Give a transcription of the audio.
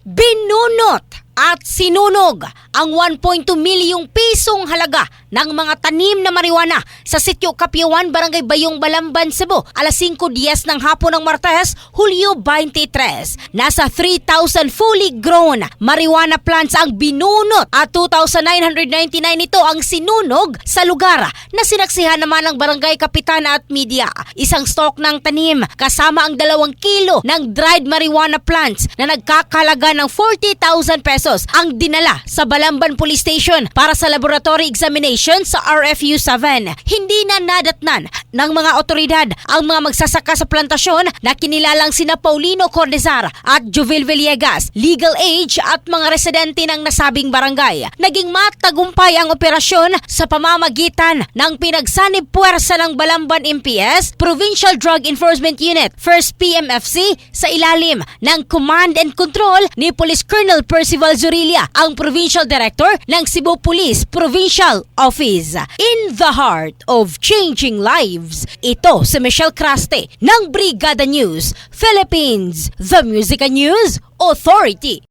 Binunot at sinunog ang 1.2 milyong pisong halaga ng mga tanim na marijuana sa Sitio Kapiyawan, Barangay Bayong, Balamban, Cebu. Alas 5:10 ng hapon ng Martes, Hulyo 23. Nasa 3,000 fully grown marijuana plants ang binunot at 2,999 ito ang sinunog sa lugar na sinaksihan naman ng barangay kapitan at media. Isang stalk ng tanim kasama ang 2 kilo ng dried marijuana plants na nagkakalaga ng 40,000 pesos ang dinala sa Balamban Police Station para sa laboratory examination sa RFU-7. Hindi na nadatnan ng mga otoridad ang mga magsasaka sa plantasyon na kinilalang sina Paulino Cordezar at Jovil Villegas, legal age at mga residente ng nasabing barangay. Naging matagumpay ang operasyon sa pamamagitan ng pinagsanib puwersa ng Balamban MPS, Provincial Drug Enforcement Unit, 1st PMFC sa ilalim ng Command and Control ni Police Colonel Percival Zurilia, ang Provincial Director ng Cebu Police Provincial Office. In the heart of changing lives, ito si Michelle Craste ng Brigada News Philippines, the Music and News Authority.